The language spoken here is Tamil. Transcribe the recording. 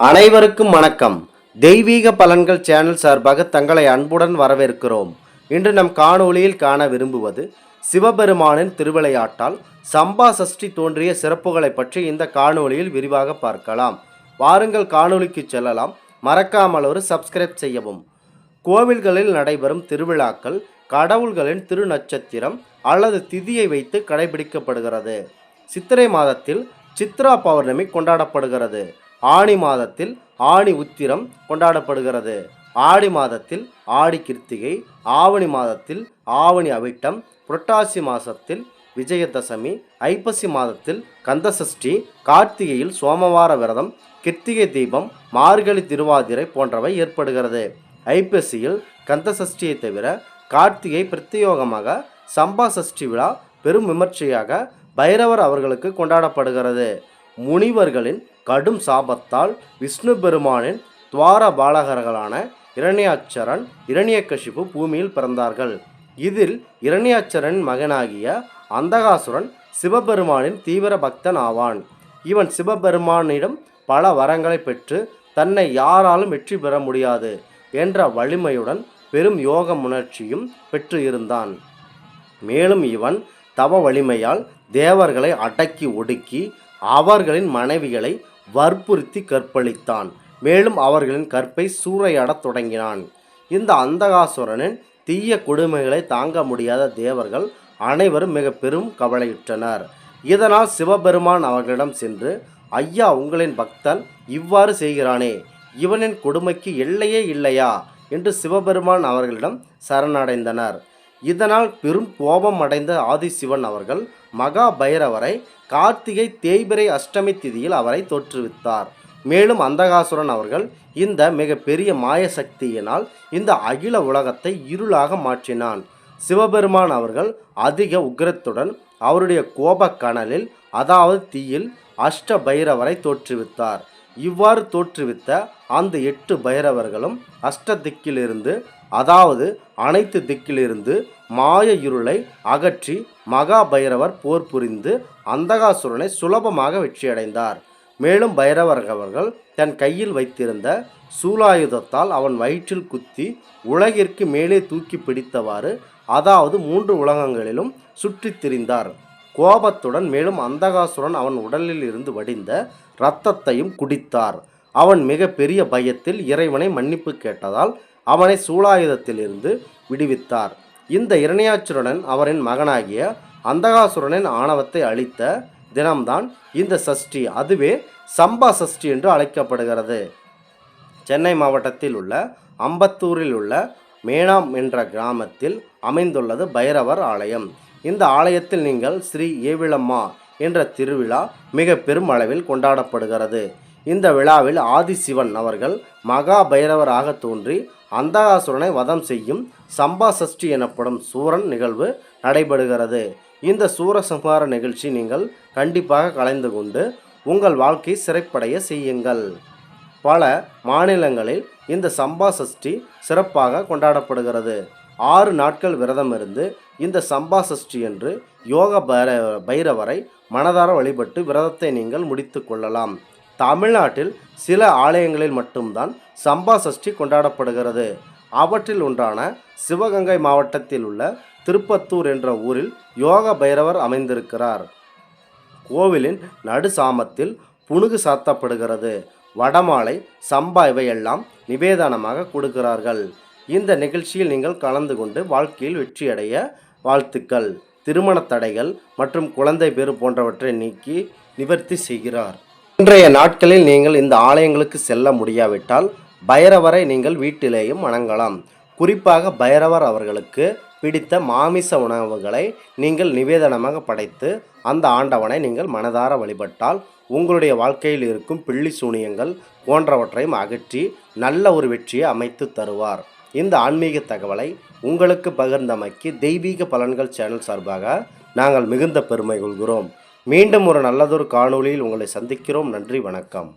அனைவருக்கும் வணக்கம். தெய்வீக பலன்கள் சேனல் சார்பாக தங்களை அன்புடன் வரவேற்கிறோம். இன்று நம் காணொளியில் காண விரும்புவது சிவபெருமானின் திருவிளையாட்டால் சம்பா சஷ்டி தோன்றிய சிறப்புகளை பற்றி இந்த காணொளியில் விரிவாக பார்க்கலாம். வாருங்கள் காணொளிக்கு செல்லலாம். மறக்காமல் ஒரு சப்ஸ்கிரைப் செய்யவும். கோவில்களில் நடைபெறும் திருவிழாக்கள் கடவுள்களின் திருநட்சத்திரம் அல்லது திதியை வைத்து கடைபிடிக்கப்படுகிறது. சித்திரை மாதத்தில் சித்ரா பௌர்ணமி கொண்டாடப்படுகிறது. ஆனி மாதத்தில் ஆனி உத்திரம் கொண்டாடப்படுகிறது. ஆடி மாதத்தில் ஆடி கிருத்திகை, ஆவணி மாதத்தில் ஆவணி அவிட்டம், புரட்டாசி மாதத்தில் விஜயதசமி, ஐப்பசி மாதத்தில் கந்தசஷ்டி, கார்த்திகையில் சோமவார விரதம், கிருத்திகை தீபம், மார்கழி திருவாதிரை போன்றவை ஏற்படுகிறது. ஐப்பசியில் கந்தசஷ்டியை தவிர கார்த்திகை பிரத்யோகமாக சம்பா சஷ்டி விழா பெரும் விமர்சையாக பைரவர் அவர்களுக்கு கொண்டாடப்படுகிறது. முனிவர்களின் கடும் சாபத்தால் விஷ்ணு பெருமானின் துவார பாலகர்களான இரணியாட்சரன், இரணியகசிபு பூமியில் பிறந்தார்கள். இதில் இரணியாட்சரனின் மகனாகிய அந்தகாசுரன் சிவபெருமானின் தீவிர பக்தன் ஆவான். இவன் சிவபெருமானிடம் பல வரங்களை பெற்று தன்னை யாராலும் வெற்றி பெற முடியாது என்ற வலிமையுடன் பெரும் யோக முயற்சியும் பெற்று இருந்தான். மேலும் இவன் தவ வலிமையால் தேவர்களை அடக்கி ஒடுக்கி அவர்களின் மனைவிகளை வற்புறுத்தி கற்பழித்தான். மேலும் அவர்களின் கற்பை சூறையாடத் தொடங்கினான். இந்த அந்தகாசுரனின் தீய கொடுமைகளை தாங்க முடியாத தேவர்கள் அனைவரும் மிக பெரும் கவலையுற்றனர். இதனால் சிவபெருமான் அவர்களிடம் சென்று, ஐயா, உங்களின் பக்தன் இவ்வாறு செய்கிறானே, இவனின் கொடுமைக்கு எல்லையே இல்லையா என்று சிவபெருமான் அவர்களிடம் சரணடைந்தனர். இதனால் பெரும் கோபம் அடைந்த ஆதிசிவன் அவர்கள் மகா பைரவரை கார்த்திகை தேய்பிறை அஷ்டமி திதியில் அவரை தோற்றுவித்தார். மேலும் அந்தகாசுரன் அவர்கள் இந்த மிக பெரிய மாய சக்தியினால் இந்த அகில உலகத்தை இருளாக மாற்றினான். சிவபெருமான் அவர்கள் அதிக உக்கிரத்துடன் அவருடைய கோபக்கனலில், அதாவது தீயில், அஷ்ட பைரவரை தோற்றுவித்தார். இவ்வாறு தோற்றுவித்த அந்த 8 பைரவர்களும் அஷ்ட திக்கிலிருந்து, அதாவது அனைத்து திக்கிலிருந்து மாய இருளை அகற்றி மகா பைரவர் போர் புரிந்து அந்தகாசுரனை சுலபமாக வெற்றியடைந்தார். மேலும் பைரவர் அவர்கள் தன் கையில் வைத்திருந்த சூலாயுதத்தால் அவன் வயிற்றில் குத்தி உலகிற்கு மேலே தூக்கி பிடித்தவாறு, அதாவது 3 உலகங்களிலும் சுற்றித் திரிந்தார். கோபத்துடன் மேலும் அந்தகாசுரன் அவன் உடலில் இருந்து வடிந்த இரத்தத்தையும் குடித்தார். அவன் மிக பெரிய பயத்தில் இறைவனை மன்னிப்பு கேட்டதால் அவனை சூலாயுதத்திலிருந்து விடுவித்தார். இந்த இரணியாட்சருடன் அவரின் மகனாகிய அந்தகாசுரனின் ஆணவத்தை அழித்த தினம்தான் இந்த சஷ்டி, அதுவே சம்பா சஷ்டி என்று அழைக்கப்படுகிறது. சென்னை மாவட்டத்தில் உள்ள அம்பத்தூரில் உள்ள மேனாம் என்ற கிராமத்தில் அமைந்துள்ளது பைரவர் ஆலயம். இந்த ஆலயத்தில் நீங்கள் ஸ்ரீ ஏவிளம்மா என்ற திருவிழா மிக பெரும் அளவில் கொண்டாடப்படுகிறது. இந்த விழாவில் ஆதிசிவன் அவர்கள் மகா பைரவராக தோன்றி அந்தகாசுரனை வதம் செய்யும் சம்பா சஷ்டி எனப்படும் சூரன் நிகழ்வு நடைபெறுகிறது. இந்த சூரசம்ஹார நிகழ்ச்சி நீங்கள் கண்டிப்பாக கலந்து கொண்டு உங்கள் வாழ்க்கை சிறப்படைய செய்யுங்கள். பல மாநிலங்களில் இந்த சம்பா சஷ்டி சிறப்பாக கொண்டாடப்படுகிறது. 6 நாட்கள் விரதம் இருந்து இந்த சம்பா சஷ்டி என்று யோக பைரவரை மனதார வழிபட்டு விரதத்தை நீங்கள் முடித்து கொள்ளலாம். தமிழ்நாட்டில் சில ஆலயங்களில் மட்டும்தான் சம்பா சஷ்டி கொண்டாடப்படுகிறது. அவற்றில் ஒன்றான சிவகங்கை மாவட்டத்தில் உள்ள திருப்பத்தூர் என்ற ஊரில் யோக பைரவர் அமைந்திருக்கிறார். கோவிலின் நடு சாமத்தில் புனுகு சாத்தப்படுகிறது. வடமாலை, சம்பா இவையெல்லாம் நிவேதனமாக கொடுக்கிறார்கள். இந்த நிகழ்ச்சியில் நீங்கள் கலந்து கொண்டு வாழ்க்கையில் வெற்றியடைய வாழ்த்துக்கள். திருமண தடைகள் மற்றும் குழந்தை பேறு போன்றவற்றை நீக்கி நிவர்த்தி செய்கிறார். இன்றைய நாட்களில் நீங்கள் இந்த ஆலயங்களுக்கு செல்ல முடியாவிட்டால் பைரவரை நீங்கள் வீட்டிலேயும் வணங்கலாம். குறிப்பாக பைரவர் அவர்களுக்கு பிடித்த மாமிச உணவுகளை நீங்கள் நிவேதனமாக படைத்து அந்த ஆண்டவனை நீங்கள் மனதார வழிபட்டால் உங்களுடைய வாழ்க்கையில் இருக்கும் பில்லி சூனியங்கள் போன்றவற்றையும் அகற்றி நல்ல ஒரு வெற்றியை அமைத்து தருவார். இந்த ஆன்மீக தகவலை உங்களுக்கு பகிர்ந்தமைக்கு தெய்வீக பலன்கள் சேனல் சார்பாக நாங்கள் மிகுந்த பெருமை கொள்கிறோம். மீண்டும் ஒரு நல்லதொரு காணொளியில் உங்களை சந்திக்கிறோம். நன்றி, வணக்கம்.